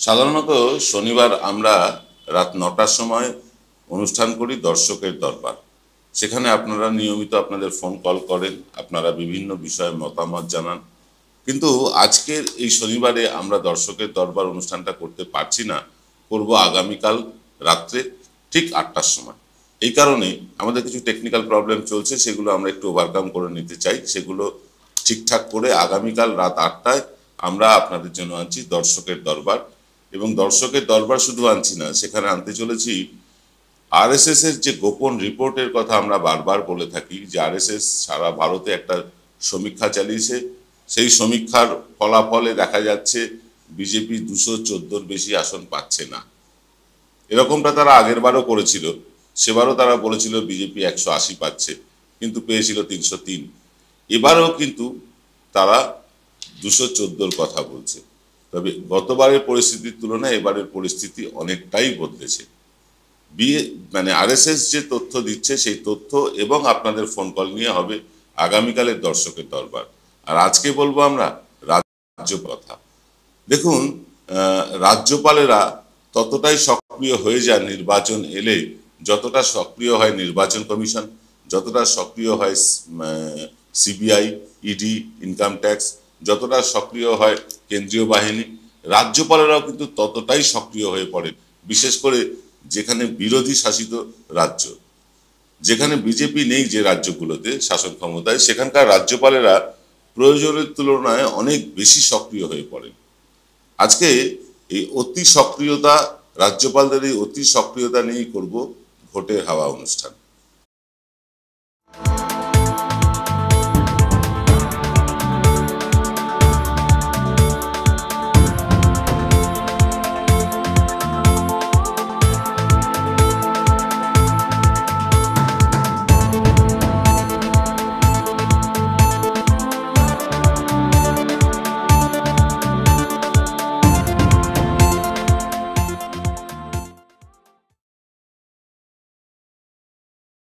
সাধারণত শনিবার আমরা রাত ৯টার সময় অনুষ্ঠান করি দর্শকের দরবার। সেখানে আপনারা নিয়মিত আপনাদের ফোন কল করেন, আপনারা বিভিন্ন বিষয়ে মতামত জানান। কিন্তু আজকের এই শনিবারে আমরা দর্শকের দরবার অনুষ্ঠানটা করতে পারছি না, করব আগামীকাল রাত্রে ঠিক ৮টার সময়। এই কারণে আমাদের কিছু টেকনিক্যাল প্রবলেম চলছে, সেগুলো আমরা একটু ওভারকাম করে নিতে চাই। সেগুলো ঠিকঠাক করে আগামীকাল রাত ৮টায় আমরা আপনাদের জন্য আনছি দর্শকের দরবার। এবং দর্শকের দরবার শুধু আনছি না, সেখানে আনতে চলেছি আরএসএস এর যে গোপন রিপোর্টের কথা আমরা বারবার বলে থাকি, যে আরএসএস সারা ভারতে একটা সমীক্ষা চালিয়েছে। সেই সমীক্ষার ফলাফলে দেখা যাচ্ছে বিজেপি ২১৪র বেশি আসন পাচ্ছে না। এরকমটা তারা আগের বারও করেছিল, সেবারও তারা বলেছিল বিজেপি ১৮০ পাচ্ছে, কিন্তু পেয়েছিল ৩০৩। এবারেও কিন্তু তারা ২১৪র কথা বলছে। তবে গতবারের পরিস্থিতির তুলনায় এবারের পরিস্থিতি অনেকটাই বদলেছে। আরএসএস যে তথ্য দিচ্ছে সেই তথ্য এবং আপনাদের ফোন কল নিয়ে হবে আগামীকালের দর্শকের দরবার। আর আজকে বলবো আমরা রাজ্য কথা। দেখুন, রাজ্যপালেরা ততটাই সক্রিয় হয়ে যায় নির্বাচন এলে, যতটা সক্রিয় হয় নির্বাচন কমিশন, যতটা সক্রিয় হয় সিবিআই, ইডি, ইনকাম ট্যাক্স, যতটা সক্রিয় হয় কেন্দ্রীয় বাহিনী, রাজ্যপালেরাও কিন্তু ততটাই সক্রিয় হয়ে পড়েন। বিশেষ করে যেখানে বিরোধী শাসিত রাজ্য, যেখানে বিজেপি নেই যে রাজ্যগুলোতে শাসন ক্ষমতায়, সেখানকার রাজ্যপালেরা প্রয়োজনের তুলনায় অনেক বেশি সক্রিয় হয়ে পড়েন। আজকে এই অতি সক্রিয়তা, রাজ্যপালদের এই অতি সক্রিয়তা নিয়েই করব ভোটের হাওয়া অনুষ্ঠান।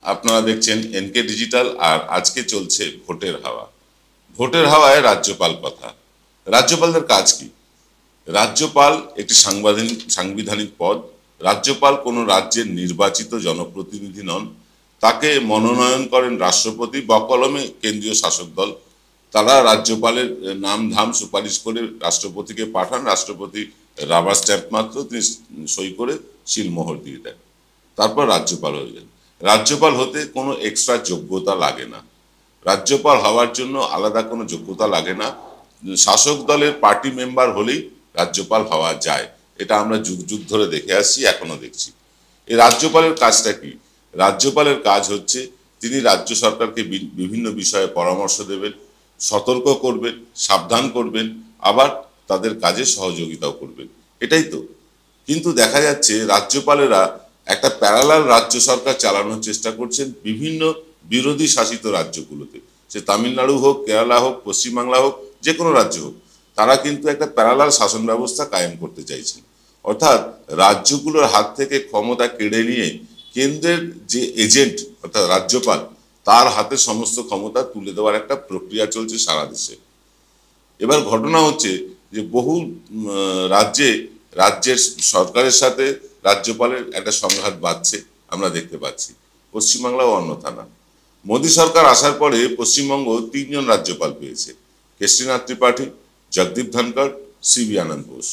আপনারা দেখছেন এনকে ডিজিটাল, আর আজকে চলছে ভোটের হাওয়া। ভোটের হাওয়ায় রাজ্যপাল কথা। রাজ্যপালদের কাজ কি? রাজ্যপাল একটি সাংবিধানিক পদ। রাজ্যপাল কোনো রাজ্যের নির্বাচিত জনপ্রতিনিধি নন। তাকে মনোনয়ন করেন রাষ্ট্রপতি বা কলমে কেন্দ্রীয় শাসক দল। তারা রাজ্যপালের নাম ধাম সুপারিশ করে রাষ্ট্রপতিকে পাঠান। রাষ্ট্রপতি রাবার স্ট্যাম্প মাত্র তিনি সই করে সিলমোহর দিয়ে দেন, তারপর রাজ্যপাল হয়ে যান। রাজ্যপাল হতে কোনো এক্সট্রা যোগ্যতা লাগে না। রাজ্যপাল হওয়ার জন্য আলাদা কোনো যোগ্যতা লাগে না। শাসক দলের পার্টি মেম্বার হলেই রাজ্যপাল হওয়া যায়। এটা আমরা যুগ যুগ ধরে দেখে আসছি, এখনো দেখছি। এই রাজ্যপালের কাজটা কি? রাজ্যপালের কাজ হচ্ছে তিনি রাজ্য সরকারকে বিভিন্ন বিষয়ে পরামর্শ দেবেন, সতর্ক করবেন, সাবধান করবেন, আবার তাদের কাজে সহযোগিতাও করবেন। এটাই তো। কিন্তু দেখা যাচ্ছে রাজ্যপালেরা একটা প্যারালাল রাজ্য সরকার চালানোর চেষ্টা করছেন বিভিন্ন বিরোধী শাসিত রাজ্যগুলোতে। সে তামিলনাড়ু হোক, কেরালা হোক, পশ্চিমবাংলা হোক, যে কোনো রাজ্য হোক, তারা কিন্তু একটা প্যারালাল শাসন ব্যবস্থা কায়েম করতে চাইছেন। অর্থাৎ রাজ্যগুলোর হাত থেকে ক্ষমতা কেড়ে নিয়ে কেন্দ্রের যে এজেন্ট অর্থাৎ রাজ্যপাল, তার হাতে সমস্ত ক্ষমতা তুলে দেওয়ার একটা প্রক্রিয়া চলছে সারা দেশে। এবার ঘটনা হচ্ছে যে বহু রাজ্যের সরকারের সাথে রাজ্যপালের একটা সংঘাত বাঁধছে, আমরা দেখতে পাচ্ছি। পশ্চিমবাংলাও অন্যথা না। মোদী সরকার আসার পরে পশ্চিমবঙ্গ ৩ জন রাজ্যপাল পেয়েছে: কেশরীনাথ ত্রিপাঠী, জগদীপ ধনখড়, সিবি আনন্দ বোস।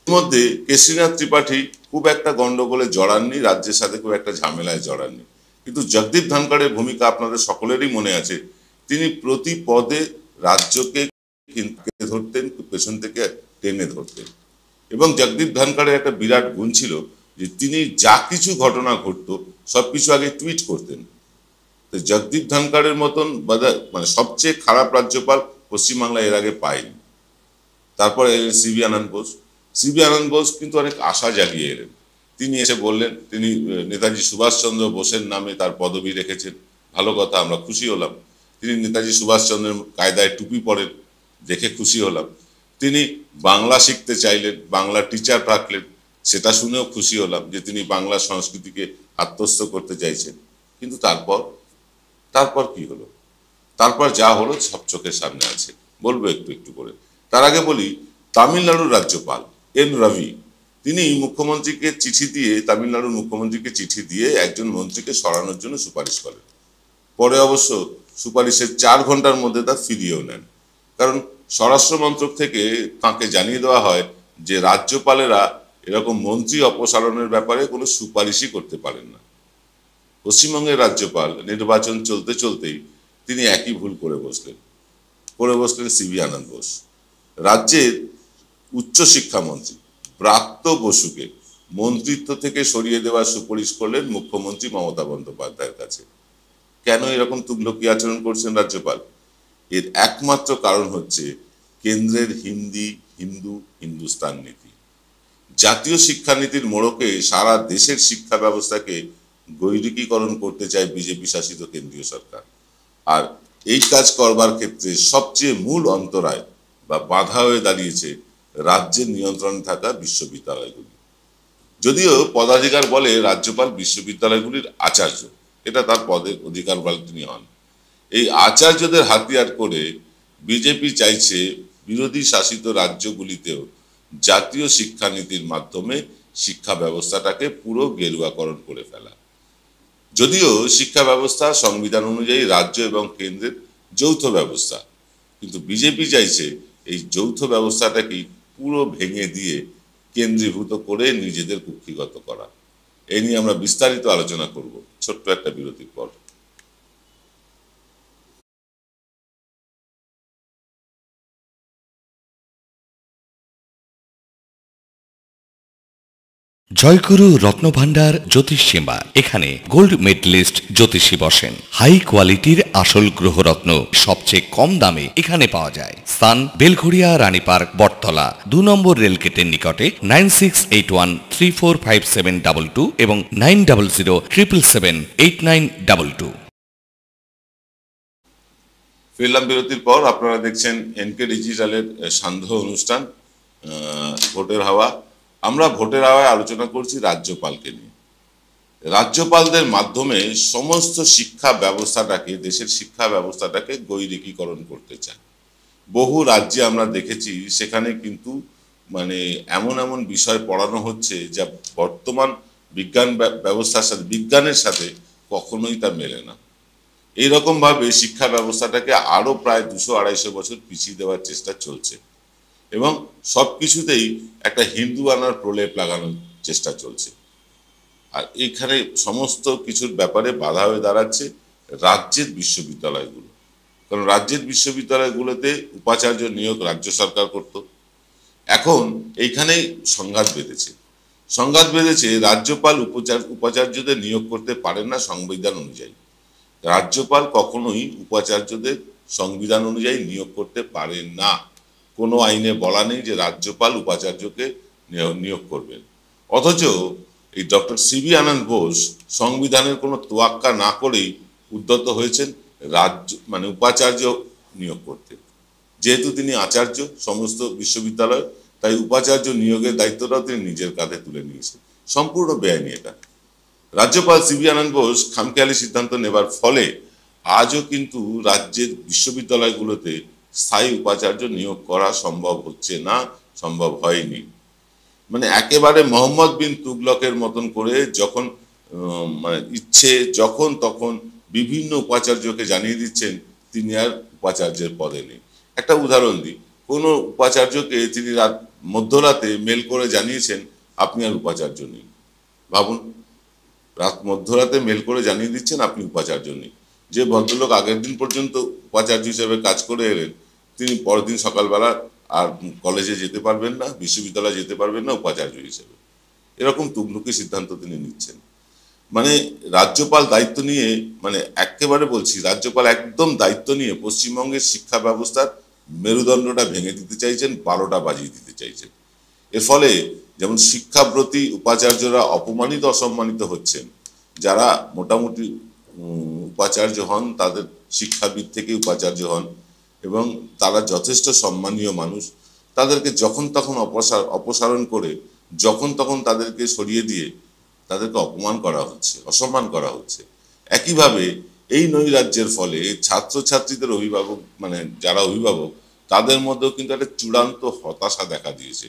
এর মধ্যে কেশরীনাথ ত্রিপাঠী খুব একটা গন্ডগোলে জড়াননি, রাজ্যের সাথে খুব একটা ঝামেলায় জড়াননি। কিন্তু জগদীপ ধনখড়ের ভূমিকা আপনাদের সকলেরই মনে আছে। তিনি প্রতি পদে রাজ্যকে ধরতেন, পেছন থেকে টেনে ধরতেন। এবং জগদীপ ধনখড়ের একটা বিরাট গুণ ছিল যে তিনি যা কিছু ঘটনা ঘটতো সবকিছু আগে টুইট করতেন। তো জগদীপ ধনখড়ের মতন সবচেয়ে খারাপ রাজ্যপাল পশ্চিমবাংলা এর আগে পায়নি। তারপরে সিবি আনন্দ বোস। সিবি আনন্দ বোস কিন্তু অনেক আশা জাগিয়ে এলেন। তিনি এসে বললেন তিনি নেতাজি সুভাষচন্দ্র বোসের নামে তার পদবি রেখেছেন। ভালো কথা, আমরা খুশি হলাম। তিনি নেতাজি সুভাষচন্দ্রের কায়দায় টুপি পরেন, দেখে খুশি হলাম। তিনি বাংলা শিখতে চাইলেন, বাংলা টিচার রাখলেন, সেটা শুনেও খুশি হলাম যে তিনি বাংলা সংস্কৃতিকে আত্মস্থ করতে চাইছেন। কিন্তু তারপর কি হলো? তারপর যা হলো সব চোখের সামনে আছে, বলবো একটু একটু করে। তার আগে বলি, তামিলনাড়ুর রাজ্যপাল এন রবি, তিনি মুখ্যমন্ত্রীকে চিঠি দিয়ে, তামিলনাড়ুর মুখ্যমন্ত্রীকে চিঠি দিয়ে একজন মন্ত্রীকে সরানোর জন্য সুপারিশ করেন। পরে অবশ্য সুপারিশের 4 ঘন্টার মধ্যে তা ফিরিয়েও নেন, কারণ স্বরাষ্ট্র মন্ত্রক থেকে তাকে জানিয়ে দেওয়া হয় যে রাজ্যপালেরা এরকম মন্ত্রী অপসারণের ব্যাপারে কোনো সুপারিশই করতে পারেন না। পশ্চিমবঙ্গের রাজ্যপাল নির্বাচন চলতে চলতেই তিনি একই ভুল করে বসলেন সিভি আনন্দ বোস। রাজ্যের উচ্চশিক্ষামন্ত্রী ব্রাত্য বসুকে মন্ত্রিত্ব থেকে সরিয়ে দেওয়ার সুপারিশ করলেন মুখ্যমন্ত্রী মমতা বন্দ্যোপাধ্যায়ের কাছে। কেন এরকম তুগলকি আচরণ করছেন রাজ্যপাল? এর একমাত্র কারণ হচ্ছে কেন্দ্রের হিন্দুস্তান নীতি। জাতীয় শিক্ষানীতির মোড়কে সারা দেশের শিক্ষা ব্যবস্থাকে গৈরিকীকরণ করতে চায় বিজেপি শাসিত কেন্দ্রীয় সরকার। আর এই কাজ করবার ক্ষেত্রে সবচেয়ে মূল অন্তরায় বা বাধা হয়ে দাঁড়িয়েছে রাজ্যের নিয়ন্ত্রণে থাকা বিশ্ববিদ্যালয়গুলি। যদিও পদাধিকার বলে রাজ্যপাল বিশ্ববিদ্যালয়গুলির আচার্য, এটা তার পদের অধিকার বলে তিনি হন। এই আচার্যদের হাতিয়ার করে বিজেপি চাইছে বিরোধী শাসিত রাজ্যগুলিতেও জাতীয় শিক্ষানীতির মাধ্যমে শিক্ষা ব্যবস্থাটাকে পুরো গেরুয়াকরণ করে ফেলা। যদিও শিক্ষা ব্যবস্থা সংবিধান অনুযায়ী রাজ্য এবং কেন্দ্রের যৌথ ব্যবস্থা, কিন্তু বিজেপি চাইছে এই যৌথ ব্যবস্থাটাকে পুরো ভেঙে দিয়ে কেন্দ্রীভূত করে নিজেদের কুক্ষিগত করা। এই নিয়ে আমরা বিস্তারিত আলোচনা করব ছোট্ট একটা বিরতির পর। জয়গুরু রত্নভান্ডার জ্যোতিষ সেবা, এখানে গোল্ড মেডেলিস্ট জ্যোতিষী বসেন। হাই কোয়ালিটির আসল গ্রহরত্ন সবচেয়ে কম দামে এখানে পাওয়া যায়। স্থান বেলঘড়িয়া রানীপার্ক বটতলা 2 নম্বর রেলগেটের নিকটে। 9681345722 এবং 9007778922। ফিরলাম বিরতির পর। আপনারা দেখছেন এনকে ডিজিটালের সান্ধ্য অনুষ্ঠান ভোটের হাওয়া। আমরা ভোটের হাওয়ায় আলোচনা করছি রাজ্যপালকে নিয়ে। রাজ্যপালদের মাধ্যমে সমস্ত শিক্ষা ব্যবস্থাটাকে, দেশের শিক্ষা ব্যবস্থাটাকে গৈরিকীকরণ করতে চায়। বহু রাজ্যে আমরা দেখেছি সেখানে কিন্তু মানে এমন এমন বিষয় পড়ানো হচ্ছে যা বর্তমান বিজ্ঞান ব্যবস্থার সাথে, বিজ্ঞানের সাথে কখনোই তা মেলে না। এইরকম ভাবে শিক্ষা ব্যবস্থাটাকে আরো প্রায় 200-250 বছর পিছিয়ে দেওয়ার চেষ্টা চলছে এবং সবকিছুতেই একটা হিন্দু আনার প্রলেপ লাগানোর চেষ্টা চলছে। আর এখানে সমস্ত কিছুর ব্যাপারে বাধা হয়ে দাঁড়াচ্ছে রাজ্যের বিশ্ববিদ্যালয়গুলো। কারণ রাজ্যের বিশ্ববিদ্যালয়গুলোতে উপাচার্য নিয়োগ রাজ্য সরকার করত। এখন এইখানেই সংঘাত বেঁধেছে। রাজ্যপাল উপাচার্যদের নিয়োগ করতে পারেন না সংবিধান অনুযায়ী। রাজ্যপাল কখনোই উপাচার্যদের সংবিধান অনুযায়ী নিয়োগ করতে পারেন না। কোনো আইনে বলা নেই যে রাজ্যপাল উপাচার্যকে নিয়োগ করবেন। অথচ এই ডক্টর সিভি আনন্দ বোস সংবিধানের কোনো তোয়াক্কা না করেই উদ্যত হয়েছেন উপাচার্য নিয়োগ করতে। যেহেতু তিনি আচার্য সমস্ত বিশ্ববিদ্যালয়, তাই উপাচার্য নিয়োগের দায়িত্বটাও তিনি নিজের কাঁধে তুলে নিয়েছেন। সম্পূর্ণ বেআইনি এটা। রাজ্যপাল সিভি আনন্দ বোস খামখেয়ালি সিদ্ধান্ত নেবার ফলে আজও কিন্তু রাজ্যের বিশ্ববিদ্যালয়গুলোতে স্থায়ী উপাচার্য নিয়োগ করা সম্ভব হচ্ছে না, সম্ভব হয়নি। একেবারে মোহাম্মদ বিন তুগলকের মতন করে যখন ইচ্ছে যখন তখন বিভিন্ন উপাচার্যকে জানিয়ে দিচ্ছেন তিনি আর উপাচার্যের পদে নেই। একটা উদাহরণ দিই, কোনো উপাচার্যকে তিনি মধ্যরাতে মেল করে জানিয়েছেন আপনি আর উপাচার্য নেই। ভাবুন, মধ্যরাতে মেল করে জানিয়ে দিচ্ছেন আপনি উপাচার্য নেই। যে ভদ্রলোক আগের দিন পর্যন্ত উপাচার্য হিসেবে কাজ করে এলেন, তিনি পরের দিন সকালবেলা আর কলেজে যেতে পারবেন না, বিশ্ববিদ্যালয়ে যেতে পারবেন না উপাচার্য হিসেবে। এরকম তুগলকি সিদ্ধান্ত তিনি নিচ্ছেন। রাজ্যপাল দায়িত্ব নিয়ে, একেবারে বলছি, রাজ্যপাল একদম দায়িত্ব নিয়ে পশ্চিমবঙ্গের শিক্ষা ব্যবস্থার মেরুদণ্ডটা ভেঙে দিতে চাইছেন, 12টা বাজিয়ে দিতে চাইছেন। এর ফলে যেমন শিক্ষাব্রতী উপাচার্যরা অপমানিত অসম্মানিত হচ্ছেন, যারা মোটামুটি উপাচার্য হন তাদের শিক্ষাবিদ থেকে উপাচার্য হন এবং তারা যথেষ্ট সম্মানীয় মানুষ, তাদেরকে যখন তখন অপসারণ করে যখন তখন তাদেরকে সরিয়ে দিয়ে তাদেরকে অপমান করা হচ্ছে, অসম্মান করা হচ্ছে। একইভাবে এই নৈরাজ্যের ফলে ছাত্রছাত্রীদের অভিভাবক যারা অভিভাবক তাদের মধ্যেও কিন্তু একটা চূড়ান্ত হতাশা দেখা দিয়েছে।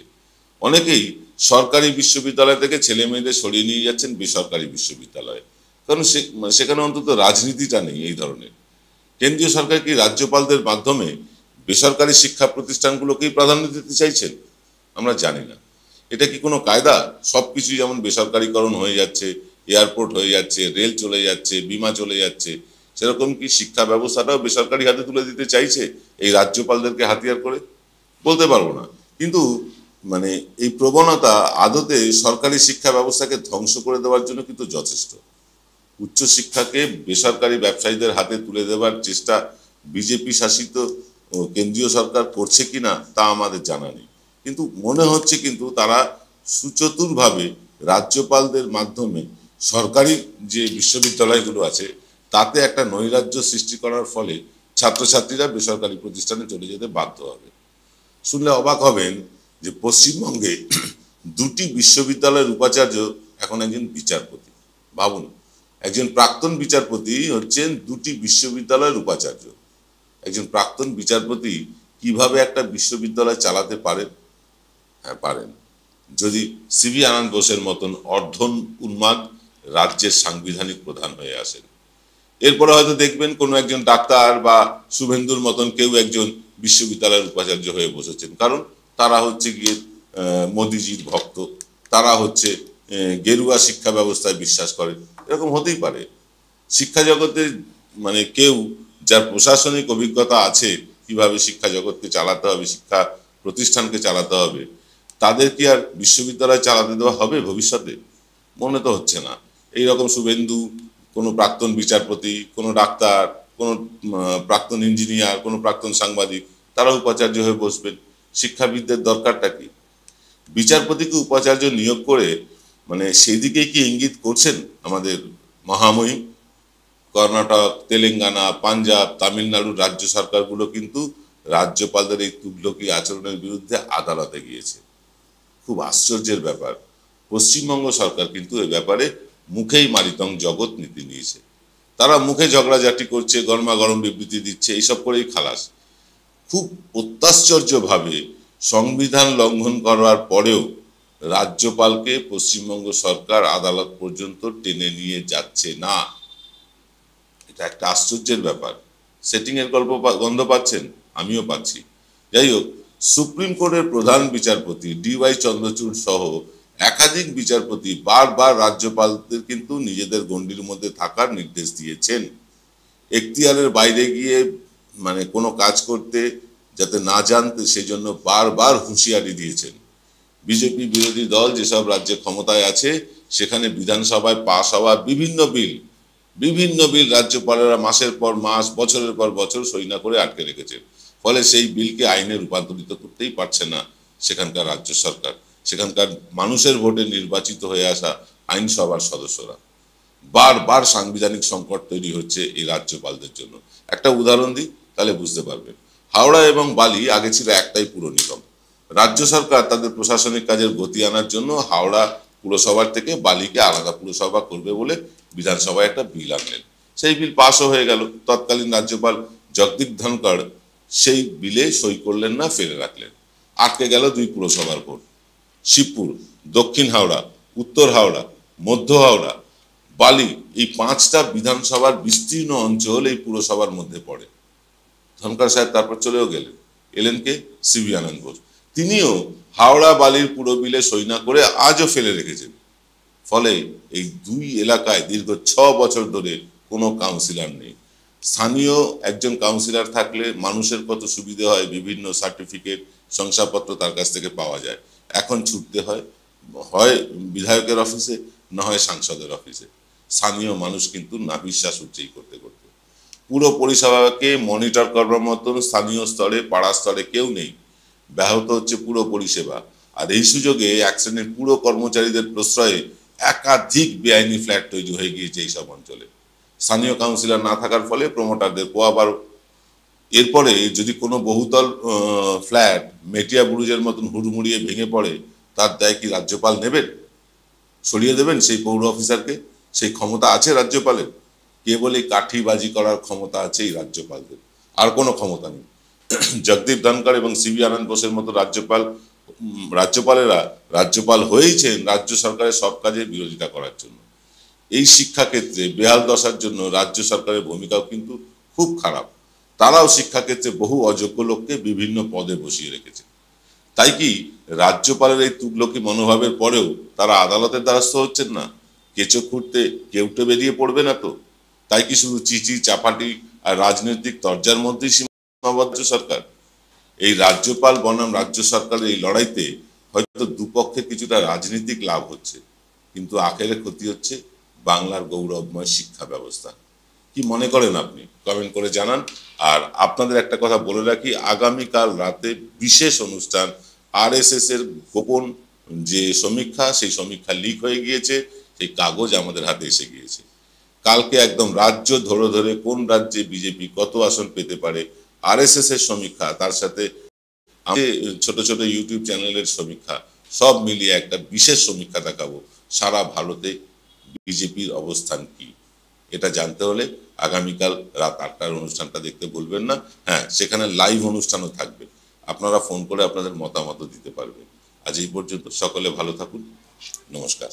অনেকেই সরকারি বিশ্ববিদ্যালয় থেকে ছেলে মেয়েদের সরিয়ে নিয়ে যাচ্ছেন বেসরকারি বিশ্ববিদ্যালয়ে, কারণ সেখানে অন্তত রাজনীতিটা নেই এই ধরনের। কেন্দ্রীয় সরকার কি রাজ্যপালদের মাধ্যমে বেসরকারি শিক্ষা প্রতিষ্ঠানগুলোকেই প্রাধান্য দিতে চাইছেন? আমরা জানি না। এটা কি কোনো কায়দা? সবকিছু যেমন বেসরকারিকরণ হয়ে যাচ্ছে, এয়ারপোর্ট হয়ে যাচ্ছে, রেল চলে যাচ্ছে, বিমা চলে যাচ্ছে, সেরকম কি শিক্ষা ব্যবস্থাটাও বেসরকারি হাতে তুলে দিতে চাইছে এই রাজ্যপালদেরকে হাতিয়ার করে? বলতে পারবো না। কিন্তু মানে এই প্রবণতা আদতে সরকারি শিক্ষা ব্যবস্থাকে ধ্বংস করে দেওয়ার জন্য কিন্তু যথেষ্ট। উচ্চশিক্ষাকে বেসরকারি ব্যবসায়ীদের হাতে তুলে দেওয়ার চেষ্টা বিজেপি শাসিত কেন্দ্রীয় সরকার করছে কিনা তা আমাদের জানা নেই, কিন্তু মনে হচ্ছে কিন্তু তারা সুচতুরভাবে রাজ্যপালদের মাধ্যমে সরকারি যে বিশ্ববিদ্যালয়গুলো আছে তাতে একটা নৈরাজ্য সৃষ্টি করার ফলে ছাত্রছাত্রীরা বেসরকারি প্রতিষ্ঠানে চলে যেতে বাধ্য হবে। শুনলে অবাক হবেন যে পশ্চিমবঙ্গে দুটি বিশ্ববিদ্যালয়ের উপাচার্য এখন একজন বিচারপতি। ভাবুন, একজন প্রাক্তন বিচারপতি হচ্ছেন দুটি বিশ্ববিদ্যালয়ের উপাচার্য। একজন প্রাক্তন বিচারপতি কিভাবে একটা বিশ্ববিদ্যালয় চালাতে পারেন? হ্যাঁ, পারেন, যদি সিভি আনন্দ বোসের মতন অর্ধন উন্মাদ রাজ্যের সাংবিধানিক প্রধান হয়ে আসেন। এরপরে হয়তো দেখবেন কোনো একজন ডাক্তার বা শুভেন্দুর মতন কেউ একজন বিশ্ববিদ্যালয়ের উপাচার্য হয়ে বসেছেন, কারণ তারা হচ্ছে গিয়ে মোদিজির ভক্ত, তারা হচ্ছে গেরুয়া শিক্ষা ব্যবস্থায় বিশ্বাস করে। এরকম হতেই পারে। শিক্ষা জগতে মানে কেউ যার প্রশাসনিক অভিজ্ঞতা আছে কিভাবে শিক্ষা জগৎকে চালাতে হবে, শিক্ষা প্রতিষ্ঠানকে চালাতে হবে, তাদের কি আর বিশ্ববিদ্যালয় চালাতে দেওয়া হবে ভবিষ্যতে? মনে তো হচ্ছে না। এইরকম শুভেন্দু, কোনো প্রাক্তন বিচারপতি, কোনো ডাক্তার, কোনো প্রাক্তন ইঞ্জিনিয়ার, কোনো প্রাক্তন সাংবাদিক, তারা উপাচার্য হয়ে বসবেন। শিক্ষাবিদদের দরকারটা কি? বিচারপতিকে উপাচার্য নিয়োগ করে মানে সেই দিকেই কি ইঙ্গিত করছেন আমাদের মহামহিম? কর্ণাটক, তেলেঙ্গানা, পাঞ্জাব, তামিলনাড়ুর রাজ্য সরকারগুলো কিন্তু রাজ্যপালদের এই তুগলকি আচরণের বিরুদ্ধে আদালতে গিয়েছে। খুব আশ্চর্যের ব্যাপার, পশ্চিমবঙ্গ সরকার কিন্তু এ ব্যাপারে মুখেই মারিতং জগৎ নীতি নিয়েছে। তারা মুখে ঝগড়াঝাটি করছে, গরমা গরম বিবৃতি দিচ্ছে, এইসব করেই খালাস। খুব অত্যাশ্চর্যভাবে সংবিধান লঙ্ঘন করার পরেও রাজ্যপালকে পশ্চিমবঙ্গ সরকার আদালত পর্যন্ত টেনে নিয়ে যাচ্ছে না। এটা একটা আশ্চর্যের ব্যাপার। সেটিং এর গন্ধ পাচ্ছেন? আমিও পাচ্ছি। যাই হোক, সুপ্রিম কোর্টের প্রধান বিচারপতি DY চন্দ্রচূড় সহ একাধিক বিচারপতি বারবার রাজ্যপালদের কিন্তু নিজেদের গণ্ডির মধ্যে থাকার নির্দেশ দিয়েছেন। এখতিয়ারের বাইরে গিয়ে মানে কোনো কাজ করতে যাতে না জানতে সেজন্য বারবার হুঁশিয়ারি দিয়েছেন। বিজেপি বিরোধী দল যেসব রাজ্যে ক্ষমতায় আছে সেখানে বিধানসভায় পাশ হওয়া বিভিন্ন বিল রাজ্যপালেরা মাসের পর মাস, বছরের পর বছর সই না করে আটকে রেখেছেন। ফলে সেই বিলকে আইনে রূপান্তরিত করতেই পারছে না সেখানকার রাজ্য সরকার, সেখানকার মানুষের ভোটে নির্বাচিত হয়ে আসা আইনসভার সদস্যরা। বারবার সাংবিধানিক সংকট তৈরি হচ্ছে এই রাজ্যপালদের জন্য। একটা উদাহরণ দিই, তাহলে বুঝতে পারবেন। হাওড়া এবং বালি আগে ছিল একটাই পুর নিগম। রাজ্য সরকার তাদের প্রশাসনিক কাজের গতি আনার জন্য হাওড়া পুরসভার থেকে বালিকে আলাদা পুরসভা করবে বলে বিধানসভায় একটা বিল আনলেন। সেই বিল পাশও হয়ে গেল। তৎকালীন রাজ্যপাল জগদীপ ধনখড় সেই বিলে সই করলেন না, ফেলে রাখলেন। আটকে গেল দুই পুরসভার ভোট। শিবপুর, দক্ষিণ হাওড়া, উত্তর হাওড়া, মধ্য হাওড়া, বালি, এই পাঁচটা বিধানসভার বিস্তীর্ণ অঞ্চল এই পুরসভার মধ্যে পড়ে। ধনখড় সাহেব তারপর চলেও গেলেন। এলেন কে? সিভি আনন্দ বোস। তিনিও হাওড়া বালির পুরো বিলে সই না করে আজও ফেলে রেখেছেন। ফলে এই দুই এলাকায় দীর্ঘ 6 বছর ধরে কোনো কাউন্সিলর নেই। স্থানীয় একজন কাউন্সিলর থাকলে মানুষের কত সুবিধে হয়, বিভিন্ন সার্টিফিকেট, শংসাপত্র তার কাছ থেকে পাওয়া যায়। এখন ছুটতে হয় হয় বিধায়কের অফিসে, না হয় সাংসদের অফিসে। স্থানীয় মানুষ কিন্তু নাভিশ্বাস উচ্চই করতে করতে। পুরো পরিষেবাকে মনিটর করবার মতন স্থানীয় স্তরে, পাড়া স্তরে কেউ নেই। ব্যাহত হচ্ছে পুরো পরিষেবা। আর এই সুযোগে এক শ্রেণীর পুরো কর্মচারীদের প্রশ্রয়ে একাধিক বেআইনি ফ্ল্যাট তৈরি হয়ে গিয়েছে এইসব অঞ্চলে। স্থানীয় কাউন্সিলর না থাকার ফলে প্রমোটারদের পোয়াবার। এরপরে যদি কোনো বহুতল ফ্ল্যাট মেটিয়া বুরুজের মতন হুড়মুড়িয়ে ভেঙে পড়ে, তার দায় কি রাজ্যপাল নেবেন? সরিয়ে দেবেন সেই পৌর অফিসারকে? সেই ক্ষমতা আছে রাজ্যপালের? কেবল এই কাঠিবাজি করার ক্ষমতা আছে এই রাজ্যপালদের, আর কোনো ক্ষমতা নেই। জগদীপ ধনখড় এবং সিভি আনন্দ বোসের মতো রাজ্যপাল রাজ্যপাল হয়েছেন রাজ্য সরকারের সব কাজের বিরোধিতা করার জন্য। এই শিক্ষাক্ষেত্রে বেহাল দশার জন্য রাজ্য সরকারের ভূমিকাও কিন্তু খুব খারাপ। তারাও শিক্ষাক্ষেত্রে বহু অযোগ্য লোককে বিভিন্ন পদে বসিয়ে রেখেছে। তাই কি রাজ্যপালের এই তুগলকি মনোভাবের পরেও তারা আদালতের দ্বারস্থ হচ্ছেন না? কেঁচো খুঁড়তে কেউটে বেরিয়ে পড়বে না তো? তাই কি শুধু চিচি চাপাটি আর রাজনৈতিক তরজার মধ্যেই সীমাবদ্ধ সরকার? এই রাজ্যপাল বনাম রাজ্য সরকারের এই লড়াইতে হয়তো দুপক্ষের কিছুটা রাজনৈতিক লাভ হচ্ছে, কিন্তু আখেরে ক্ষতি হচ্ছে বাংলার গৌরবময় শিক্ষা ব্যবস্থা। কি মনে করেন আপনি? কমেন্ট করে জানান। আর আপনাদের একটা কথা বলে রাখি, আগামীকাল রাতে বিশেষ অনুষ্ঠান, আরএসএস এর গোপন যে সমীক্ষা, সেই সমীক্ষা লিক হয়ে গিয়েছে, সেই কাগজ আমাদের হাতে এসে গিয়েছে। কালকে একদম রাজ্য ধরে ধরে কোন রাজ্যে বিজেপি কত আসন পেতে পারে, আরএসএস এর সমীক্ষা, তার সাথে ছোট ছোট ইউটিউব চ্যানেলের সমীক্ষা, সব মিলিয়ে একটা বিশেষ সমীক্ষা দেখাবো সারা ভারতে বিজেপির অবস্থান কি। এটা জানতে হলে আগামীকাল রাত 8টার অনুষ্ঠানটা দেখতে ভুলবেন না। হ্যাঁ, সেখানে লাইভ অনুষ্ঠানও থাকবে, আপনারা ফোন করে আপনাদের মতামত দিতে পারবেন। আজ এই পর্যন্ত, সকলে ভালো থাকুন, নমস্কার।